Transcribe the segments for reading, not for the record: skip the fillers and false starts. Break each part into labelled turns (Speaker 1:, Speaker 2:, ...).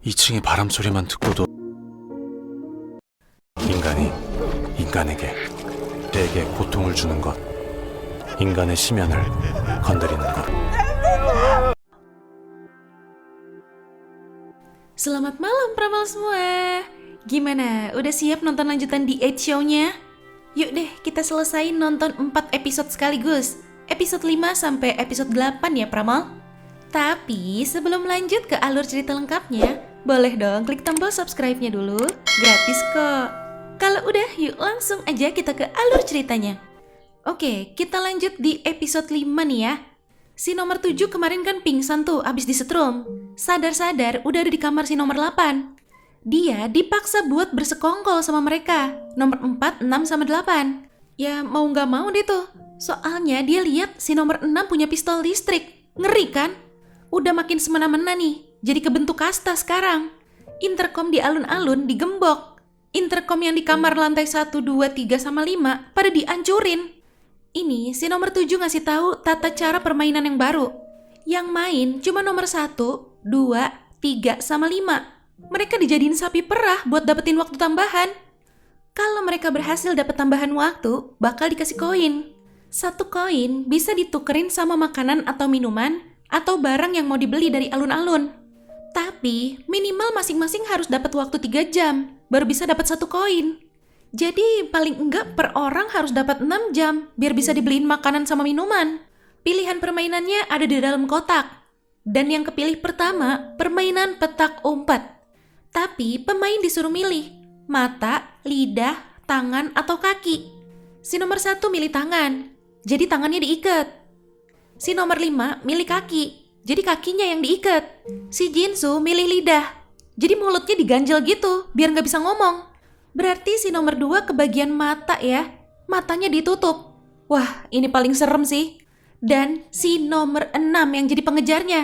Speaker 1: 2층의 바람 소리만 듣고도 인간이 인간에게 때에게 고통을 주는 것, 인간의 심연을 건드리는 것.
Speaker 2: Selamat malam Pramal semua. Gimana? Udah siap nonton lanjutan The 8 Show-nya? Yuk deh kita selesain nonton 4 episode sekaligus. Episode 5 sampai episode 8 ya Pramal. Tapi sebelum lanjut ke alur cerita lengkapnya, boleh dong klik tombol subscribe-nya dulu. Gratis kok. Kalau udah yuk langsung aja kita ke alur ceritanya. Oke, kita lanjut di episode 5 nih ya. Si nomor 7 kemarin kan pingsan tuh abis disetrum. Sadar-sadar udah ada di kamar si nomor 8. Dia dipaksa buat bersekongkol sama mereka. Nomor 4, 6, sama 8. Ya mau gak mau deh tuh. Soalnya dia lihat si nomor 6 punya pistol listrik. Ngeri kan? Udah makin semena-mena nih. Jadi kebentuk kasta sekarang. Intercom di alun-alun digembok. Intercom yang di kamar lantai 1, 2, 3, sama 5 pada dihancurin. Ini si nomor 7 ngasih tahu tata cara permainan yang baru. Yang main cuma nomor 1, 2, 3, sama 5. Mereka dijadiin sapi perah buat dapetin waktu tambahan. Kalau mereka berhasil dapet tambahan waktu, bakal dikasih koin. 1 koin bisa ditukerin sama makanan atau minuman atau barang yang mau dibeli dari alun-alun. Tapi minimal masing-masing harus dapat waktu 3 jam baru bisa dapat 1 koin. Jadi paling enggak per orang harus dapat 6 jam biar bisa dibeliin makanan sama minuman. Pilihan permainannya ada di dalam kotak. Dan yang kepilih pertama, permainan petak umpet. Tapi pemain disuruh milih mata, lidah, tangan, atau kaki. Si nomor 1 milih tangan, jadi tangannya diikat. Si nomor 5 milih kaki, jadi kakinya yang diikat. Si Jinsu milih lidah, jadi mulutnya diganjel gitu biar nggak bisa ngomong. Berarti si nomor 2 kebagian mata ya, matanya ditutup. Wah, ini paling serem sih. Dan si nomor 6 yang jadi pengejarnya.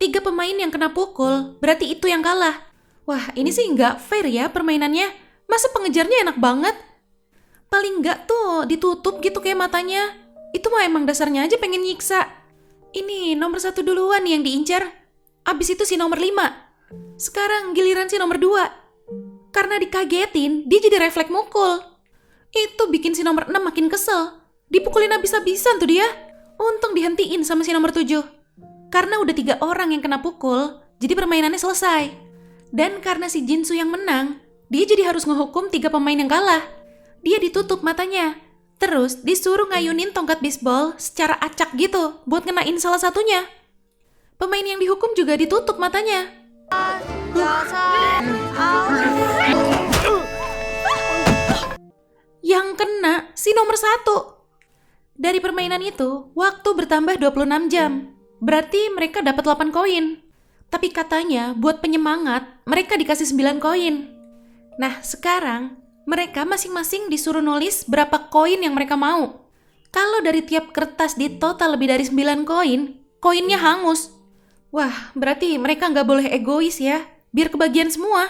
Speaker 2: 3 pemain yang kena pukul, berarti itu yang kalah. Wah, ini sih nggak fair ya permainannya. Masa pengejarnya enak banget? Paling nggak tuh ditutup gitu kayak matanya. Itu mah emang dasarnya aja pengen nyiksa. Ini nomor 1 duluan yang diincar. Abis itu si nomor 5. Sekarang giliran si nomor 2. Karena dikagetin, dia jadi refleks mukul. Itu bikin si nomor 6 makin kesel. Dipukulin habis-habisan tuh dia. Untung dihentiin sama si nomor 7. Karena udah 3 orang yang kena pukul, jadi permainannya selesai. Dan karena si Jinsu yang menang, dia jadi harus ngehukum 3 pemain yang kalah. Dia ditutup matanya. Terus disuruh ngayunin tongkat bisbol secara acak gitu buat ngenain salah satunya. Pemain yang dihukum juga ditutup matanya. Yang kena si nomor 1. Dari permainan itu, waktu bertambah 26 jam. Berarti mereka dapat 8 koin. Tapi katanya buat penyemangat, mereka dikasih 9 koin. Nah, sekarang mereka masing-masing disuruh nulis berapa koin yang mereka mau. Kalau dari tiap kertas di total lebih dari 9 koin, koinnya hangus. Wah, berarti mereka nggak boleh egois ya, biar kebagian semua.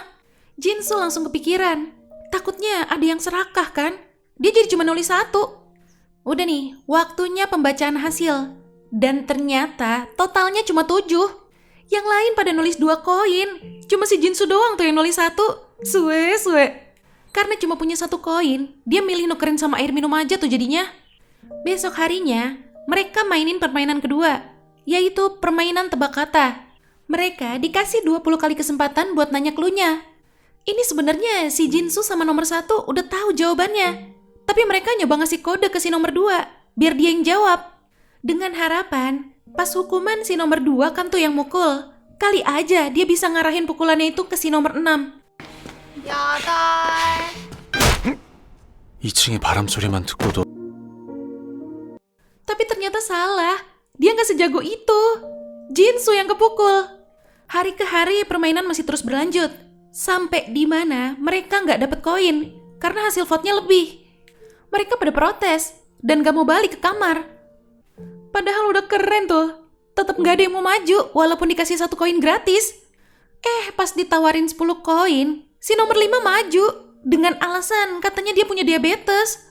Speaker 2: Jinsu langsung kepikiran. Takutnya ada yang serakah kan? Dia jadi cuma nulis 1. Udah nih, waktunya pembacaan hasil. Dan ternyata totalnya cuma 7. Yang lain pada nulis 2 koin. Cuma si Jinsu doang tuh yang nulis 1. Suwe. Karena cuma punya 1 koin, dia milih nukerin sama air minum aja tuh jadinya. Besok harinya, mereka mainin permainan kedua, yaitu permainan tebak kata. Mereka dikasih 20 kali kesempatan buat nanya cluenya. Ini sebenarnya si Jinsu sama nomor 1 udah tahu jawabannya. Tapi mereka nyoba ngasih kode ke si nomor 2, biar dia yang jawab. Dengan harapan, pas hukuman si nomor 2 kan tuh yang mukul. Kali aja dia bisa ngarahin pukulannya itu ke si nomor 6.
Speaker 1: 2층의 바람 소리만 듣고도
Speaker 2: Tapi ternyata salah. Dia nggak sejago itu. Jinsu yang kepukul. Hari ke hari permainan masih terus berlanjut. Sampai di mana mereka nggak dapet koin karena hasil vote-nya lebih. Mereka pada protes dan gak mau balik ke kamar. Padahal udah keren tuh. Tetap gak ada yang mau maju walaupun dikasih 1 koin gratis. Pas ditawarin 10 koin, si nomor 5 maju dengan alasan katanya dia punya diabetes.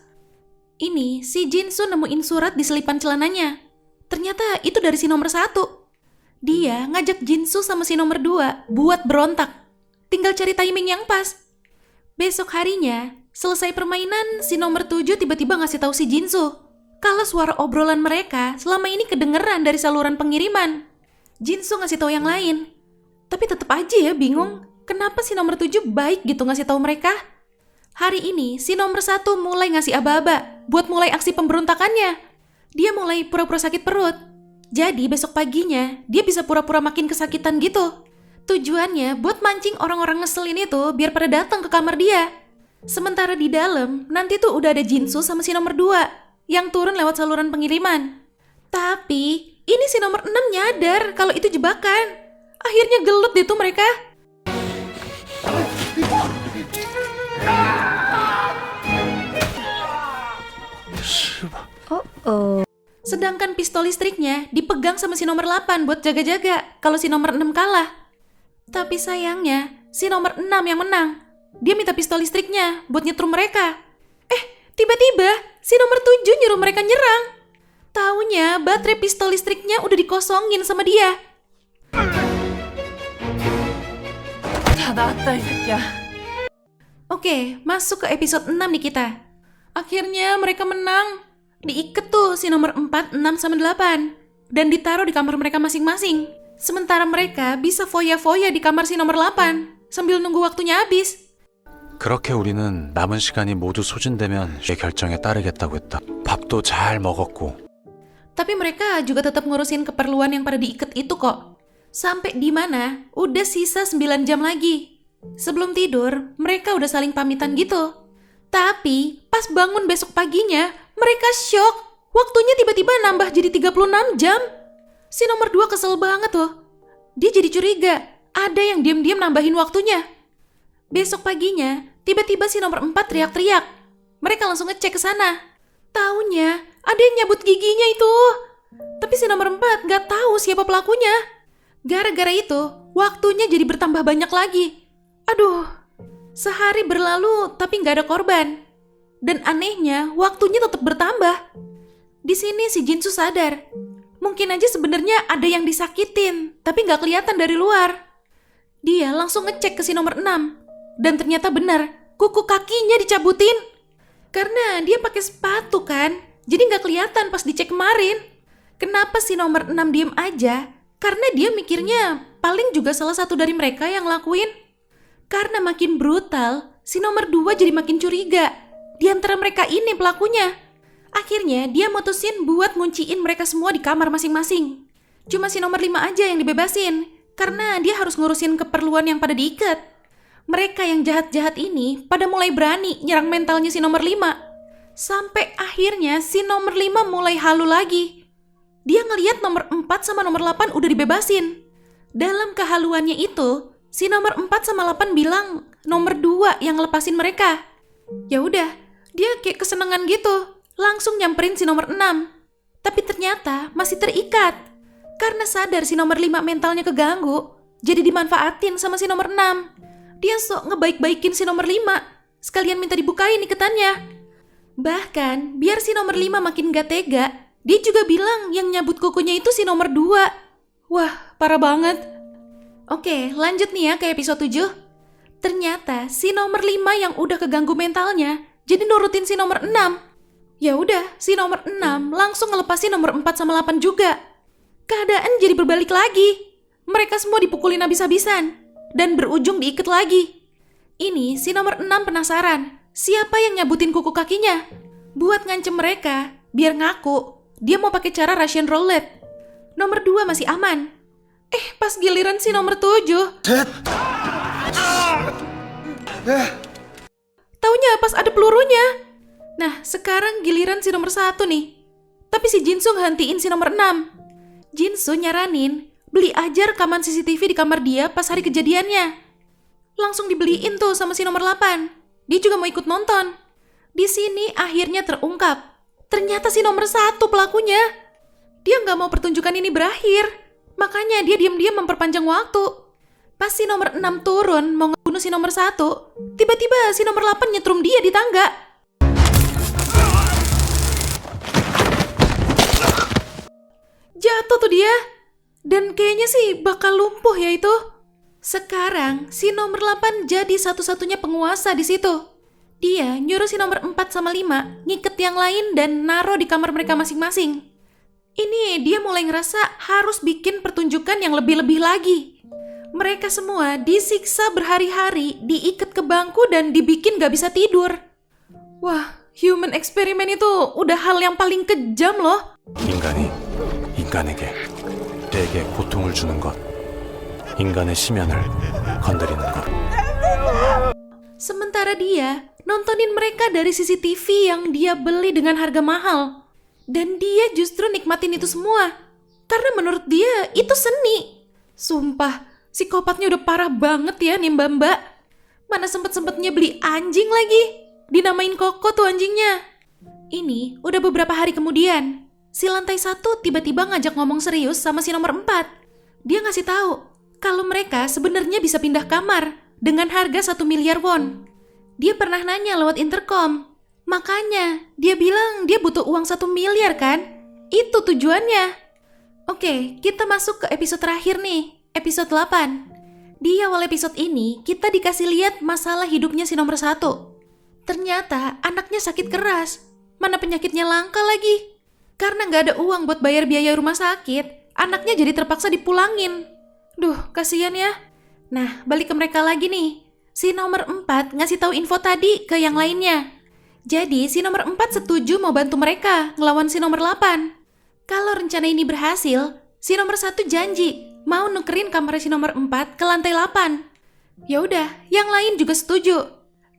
Speaker 2: Ini si Jinsu nemuin surat di selipan celananya. Ternyata itu dari si nomor 1. Dia ngajak Jinsu sama si nomor 2 buat berontak. Tinggal cari timing yang pas. Besok harinya, selesai permainan, si nomor 7 tiba-tiba ngasih tahu si Jinsu kalau suara obrolan mereka selama ini kedengeran dari saluran pengiriman. Jinsu ngasih tahu yang lain. Tapi tetap aja ya bingung, kenapa si nomor 7 baik gitu ngasih tahu mereka? Hari ini, si nomor 1 mulai ngasih aba-aba buat mulai aksi pemberontakannya. Dia mulai pura-pura sakit perut. Jadi besok paginya, dia bisa pura-pura makin kesakitan gitu. Tujuannya buat mancing orang-orang ngeselin itu biar pada datang ke kamar dia. Sementara di dalam, nanti tuh udah ada Jinsu sama si nomor 2 yang turun lewat saluran pengiriman. Tapi, ini si nomor 6 nyadar kalau itu jebakan. Akhirnya gelut deh tuh mereka. Sedangkan pistol listriknya dipegang sama si nomor 8 buat jaga-jaga kalau si nomor 6 kalah. Tapi sayangnya, si nomor 6 yang menang. Dia minta pistol listriknya buat nyetrum mereka. Tiba-tiba si nomor 7 nyuruh mereka nyerang. Taunya baterai pistol listriknya udah dikosongin sama dia. Oke, masuk ke episode 6 nih kita. Akhirnya mereka menang. Diiket tuh si nomor 4, 6, sama 8. Dan ditaruh di kamar mereka masing-masing. Sementara mereka bisa foya-foya di kamar si nomor 8 sambil nunggu waktunya habis.
Speaker 1: 그렇게 우리는 남은 시간이 모두 소진되면 내 결정에 따르겠다고 했다. 밥도 잘 먹었고.
Speaker 2: Tapi mereka juga tetap ngurusin keperluan yang pada diiket itu kok. Sampai di mana udah sisa 9 jam lagi. Sebelum tidur, mereka udah saling pamitan gitu. Tapi pas bangun besok paginya, mereka shock. Waktunya tiba-tiba nambah jadi 36 jam. Si nomor 2 kesel banget tuh. Dia jadi curiga, ada yang diam-diam nambahin waktunya. Besok paginya, tiba-tiba si nomor 4 teriak-teriak. Mereka langsung ngecek ke sana. Taunya, ada yang nyabut giginya itu. Tapi si nomor 4 gak tahu siapa pelakunya. Gara-gara itu, waktunya jadi bertambah banyak lagi. Aduh, sehari berlalu tapi gak ada korban. Dan anehnya, waktunya tetap bertambah. Di sini si Jinsu sadar. Mungkin aja sebenarnya ada yang disakitin, tapi gak kelihatan dari luar. Dia langsung ngecek ke si nomor 6. Dan ternyata benar, kuku kakinya dicabutin. Karena dia pakai sepatu kan, jadi gak kelihatan pas dicek kemarin. Kenapa si nomor 6 diem aja? Karena dia mikirnya paling juga salah satu dari mereka yang lakuin. Karena makin brutal, si nomor 2 jadi makin curiga. Di antara mereka ini pelakunya. Akhirnya dia mutusin buat ngunciin mereka semua di kamar masing-masing. Cuma si nomor 5 aja yang dibebasin, karena dia harus ngurusin keperluan yang pada diikat. Mereka yang jahat-jahat ini pada mulai berani nyerang mentalnya si nomor 5. Sampai akhirnya si nomor 5 mulai halu lagi. Dia ngeliat nomor 4 sama nomor 8 udah dibebasin. Dalam kehaluannya itu, si nomor 4 sama 8 bilang nomor 2 yang lepasin mereka. Ya udah, dia kayak kesenangan gitu. Langsung nyamperin si nomor 6. Tapi ternyata masih terikat. Karena sadar si nomor 5 mentalnya keganggu, jadi dimanfaatin sama si nomor 6. Dia sok ngebaik-baikin si nomor 5. Sekalian minta dibukain iketannya. Bahkan, biar si nomor 5 makin gak tega, dia juga bilang yang nyabut kukunya itu si nomor 2. Wah, parah banget. Oke, lanjut nih ya ke episode 7. Ternyata si nomor 5 yang udah keganggu mentalnya jadi nurutin si nomor 6. Ya udah, si nomor 6 langsung ngelepasin nomor 4 sama 8 juga. Keadaan jadi berbalik lagi. Mereka semua dipukulin habis-habisan dan berujung diikat lagi. Ini si nomor 6 penasaran siapa yang nyabutin kuku kakinya. Buat ngancem mereka, biar ngaku dia mau pakai cara Russian roulette. Nomor 2 masih aman. Pas giliran si nomor 7, taunya pas ada pelurunya. Nah, sekarang giliran si nomor 1 nih. Tapi si Jinsu ngehentiin si nomor 6. Jinsu nyaranin beli aja rekaman CCTV di kamar dia pas hari kejadiannya. Langsung dibeliin tuh sama si nomor 8. Dia juga mau ikut nonton. Di sini akhirnya terungkap. Ternyata si nomor 1 pelakunya. Dia nggak mau pertunjukan ini berakhir. Makanya dia diam-diam memperpanjang waktu. Pas si nomor 6 turun mau ngebunuh si nomor 1, tiba-tiba si nomor 8 nyetrum dia di tangga. Jatuh tuh dia. Dan kayaknya sih bakal lumpuh ya itu. Sekarang si nomor 8 jadi satu-satunya penguasa di situ. Dia nyuruh si nomor 4 sama 5 ngiket yang lain dan naruh di kamar mereka masing-masing. Ini dia mulai ngerasa harus bikin pertunjukan yang lebih-lebih lagi. Mereka semua disiksa berhari-hari, diikat ke bangku dan dibikin gak bisa tidur. Wah, human experiment itu udah hal yang paling kejam loh.
Speaker 1: 인간이 인간에게 대개 고통을 주는 것, 인간의 심연을 건드리는 것.
Speaker 2: Sementara dia nontonin mereka dari CCTV yang dia beli dengan harga mahal. Dan dia justru nikmatin itu semua. Karena menurut dia itu seni. Sumpah, psikopatnya udah parah banget ya nih mbak-mbak. Mana sempet-sempetnya beli anjing lagi. Dinamain Koko tuh anjingnya. Ini udah beberapa hari kemudian. Si lantai 1 tiba-tiba ngajak ngomong serius sama si nomor 4. Dia ngasih tahu kalau mereka sebenarnya bisa pindah kamar dengan harga 1 miliar won. Dia pernah nanya lewat intercom. Makanya dia bilang dia butuh uang 1 miliar kan? Itu tujuannya. Oke, kita masuk ke episode terakhir nih, episode 8. Di awal episode ini kita dikasih lihat masalah hidupnya si nomor 1. Ternyata anaknya sakit keras. Mana penyakitnya langka lagi. Karena nggak ada uang buat bayar biaya rumah sakit, anaknya jadi terpaksa dipulangin. Duh, kasihan ya. Nah, balik ke mereka lagi nih. Si nomor 4 ngasih tahu info tadi ke yang lainnya. Jadi, si nomor 4 setuju mau bantu mereka ngelawan si nomor 8. Kalau rencana ini berhasil, si nomor 1 janji mau nukerin kamar si nomor 4 ke lantai 8. Ya udah, yang lain juga setuju.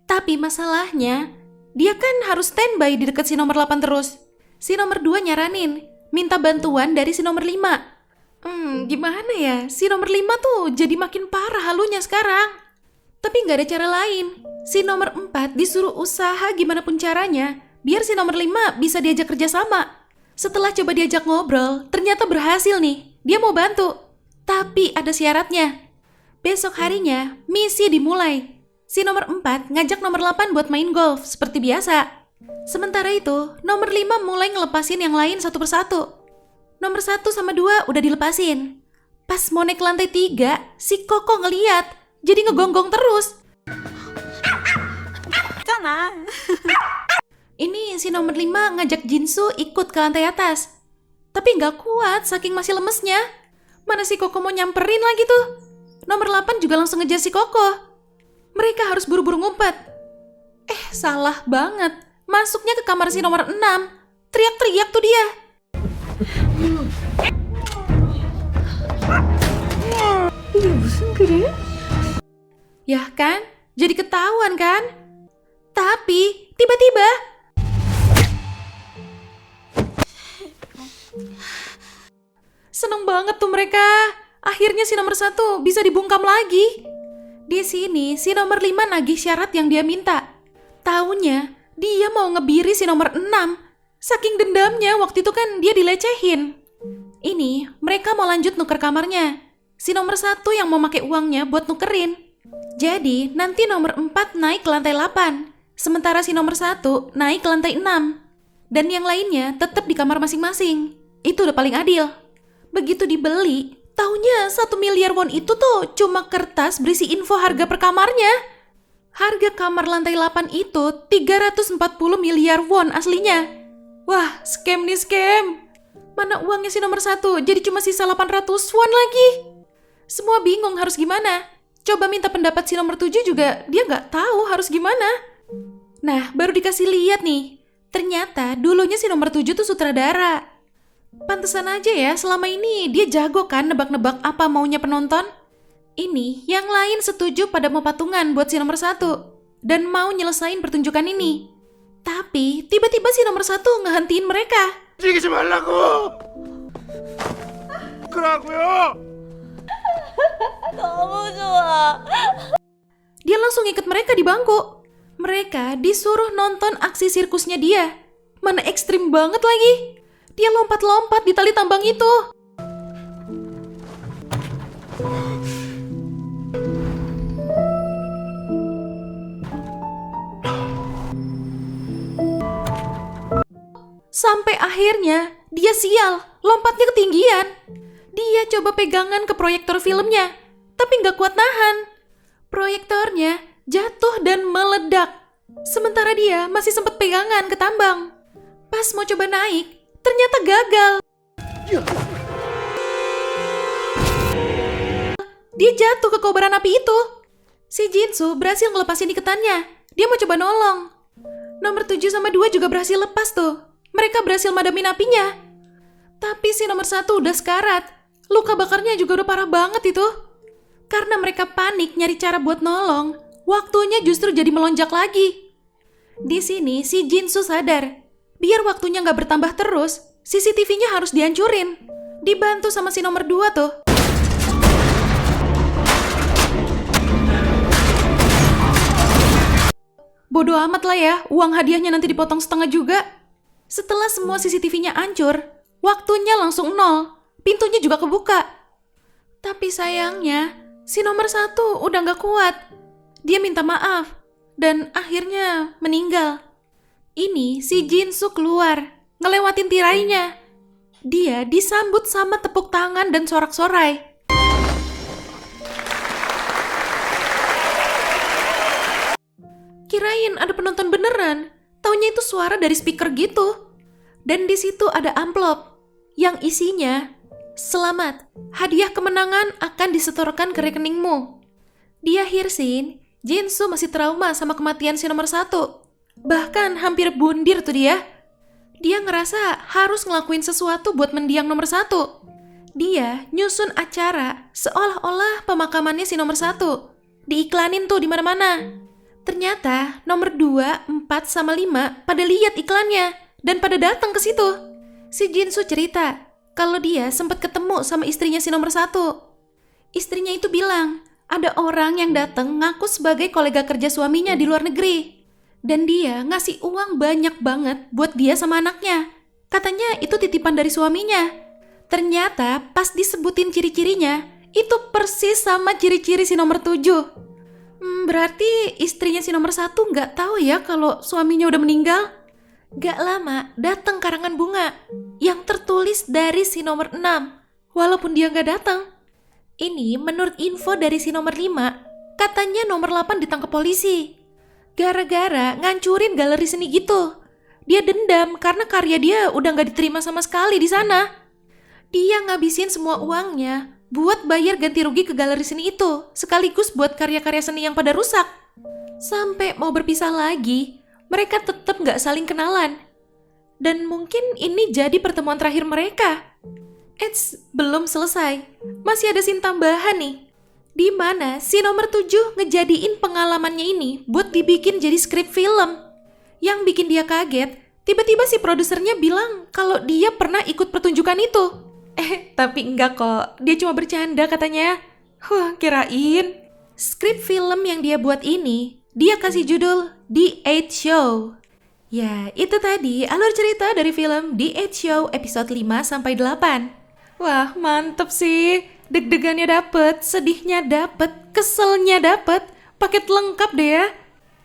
Speaker 2: Tapi masalahnya, dia kan harus standby di dekat si nomor 8 terus. Si nomor 2 nyaranin, minta bantuan dari si nomor 5. Gimana ya? Si nomor 5 tuh jadi makin parah halunya sekarang. Tapi nggak ada cara lain. Si nomor 4 disuruh usaha gimana pun caranya, biar si nomor 5 bisa diajak kerjasama. Setelah coba diajak ngobrol, ternyata berhasil nih. Dia mau bantu. Tapi ada syaratnya. Besok harinya, misi dimulai. Si nomor 4 ngajak nomor 8 buat main golf, seperti biasa. Sementara itu, nomor 5 mulai ngelepasin yang lain satu persatu. Nomor 1 sama 2 udah dilepasin. Pas mau naik ke lantai 3, si Koko ngeliat, jadi ngegonggong terus. Ini si nomor 5 ngajak Jinsu ikut ke lantai atas. Tapi nggak kuat saking masih lemesnya. Mana si Koko mau nyamperin lagi tuh. Nomor 8 juga langsung ngejar si Koko. Mereka harus buru-buru ngumpet. Salah banget. Masuknya ke kamar si nomor 6. Teriak-teriak tuh dia. Ya kan? Jadi ketahuan kan? Tapi tiba-tiba seneng banget tuh mereka. Akhirnya si nomor 1 bisa dibungkam lagi. Di sini si nomor 5 nagih syarat yang dia minta. Taunya dia mau ngebiri si nomor 6. Saking dendamnya waktu itu kan dia dilecehin. Ini mereka mau lanjut nuker kamarnya. Si nomor 1 yang mau pakai uangnya buat nukerin. Jadi nanti nomor 4 naik ke lantai 8. Sementara si nomor 1 naik ke lantai 6. Dan yang lainnya tetap di kamar masing-masing. Itu udah paling adil. Begitu dibeli, taunya 1 miliar won itu tuh cuma kertas berisi info harga per kamarnya. Harga kamar lantai 8 itu 340 miliar won aslinya. Wah, scam nih scam. Mana uangnya si nomor 1, jadi cuma sisa 800 won lagi. Semua bingung harus gimana. Coba minta pendapat si nomor 7 juga dia nggak tahu harus gimana. Nah, baru dikasih lihat nih. Ternyata dulunya si nomor 7 tuh sutradara. Pantesan aja ya selama ini dia jago kan nebak-nebak apa maunya penonton. Ini yang lain setuju pada mau patungan buat si nomor 1 dan mau nyelesain pertunjukan ini. Tapi tiba-tiba si nomor 1 ngehentiin mereka.
Speaker 3: 움직이지 말라고! 그러고요!
Speaker 4: 너무 좋아.
Speaker 2: Dia langsung ikut mereka di bangku. Mereka disuruh nonton aksi sirkusnya dia. Mana ekstrim banget lagi. Dia lompat-lompat di tali tambang itu. Sampai akhirnya dia sial, lompatnya ketinggian. Dia coba pegangan ke proyektor filmnya, tapi nggak kuat nahan. Proyektornya jatuh dan meledak. Sementara dia masih sempat pegangan ke tambang. Pas mau coba naik, ternyata gagal. Dia jatuh ke kobaran api itu. Si Jinsu berhasil ngelepasin ikatannya. Dia mau coba nolong. Nomor 7 sama 2 juga berhasil lepas tuh. Mereka berhasil madamin apinya. Tapi si nomor 1 udah sekarat. Luka bakarnya juga udah parah banget itu. Karena mereka panik nyari cara buat nolong, waktunya justru jadi melonjak lagi. Di sini si Jinsu sadar, biar waktunya nggak bertambah terus, CCTV-nya harus dihancurin. Dibantu sama si nomor 2 tuh. Bodoh amat lah ya, uang hadiahnya nanti dipotong setengah juga. Setelah semua CCTV-nya hancur, waktunya langsung 0. Pintunya juga kebuka. Tapi sayangnya, si nomor 1 udah gak kuat. Dia minta maaf, dan akhirnya meninggal. Ini si Jinsu keluar, ngelewatin tirainya. Dia disambut sama tepuk tangan dan sorak-sorai. Kirain ada penonton beneran, taunya itu suara dari speaker gitu. Dan di situ ada amplop yang isinya, "Selamat, hadiah kemenangan akan disetorkan ke rekeningmu." Di akhir scene, Jinsu masih trauma sama kematian si nomor 1. Bahkan hampir bundir tuh dia. Dia ngerasa harus ngelakuin sesuatu buat mendiang nomor 1. Dia nyusun acara seolah-olah pemakamannya si nomor 1. Diiklanin tuh di mana-mana. Ternyata nomor 2, 4, sama 5 pada lihat iklannya dan pada datang ke situ. Si Jinsu cerita kalau dia sempat ketemu sama istrinya si nomor 1. Istrinya itu bilang ada orang yang datang ngaku sebagai kolega kerja suaminya di luar negeri. Dan dia ngasih uang banyak banget buat dia sama anaknya. Katanya itu titipan dari suaminya. Ternyata pas disebutin ciri-cirinya, itu persis sama ciri-ciri si nomor 7. Berarti istrinya si nomor 1 nggak tahu ya kalau suaminya udah meninggal. Gak lama datang karangan bunga yang tertulis dari si nomor 6, walaupun dia nggak datang. Ini menurut info dari si nomor 5, katanya nomor 8 ditangkap polisi. Gara-gara ngancurin galeri seni gitu. Dia dendam karena karya dia udah nggak diterima sama sekali di sana. Dia ngabisin semua uangnya buat bayar ganti rugi ke galeri seni itu, sekaligus buat karya-karya seni yang pada rusak. Sampai mau berpisah lagi, mereka tetap gak saling kenalan. Dan mungkin ini jadi pertemuan terakhir mereka. Belum selesai. Masih ada scene tambahan nih. Di mana si nomor 7 ngejadiin pengalamannya ini buat dibikin jadi skrip film. Yang bikin dia kaget, tiba-tiba si produsernya bilang kalau dia pernah ikut pertunjukan itu. Tapi enggak kok, dia cuma bercanda katanya. Kirain. Skrip film yang dia buat ini, dia kasih judul The 8 Show. Ya, itu tadi alur cerita dari film The 8 Show episode 5-8. Wah, mantep sih. Deg-degannya dapet, sedihnya dapet, keselnya dapet, paket lengkap deh ya.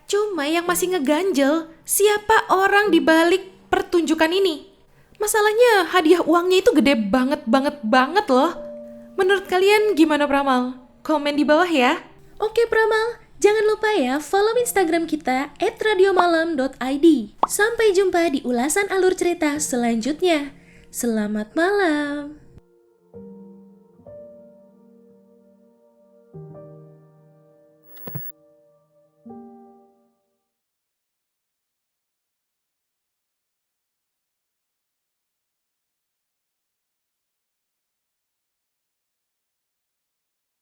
Speaker 2: Cuma yang masih ngeganjel, siapa orang di balik pertunjukan ini? Masalahnya hadiah uangnya itu gede banget loh. Menurut kalian gimana Pramal? Komen di bawah ya. Oke Pramal, jangan lupa ya follow Instagram kita @radiomalam.id. Sampai jumpa di ulasan alur cerita selanjutnya. Selamat malam.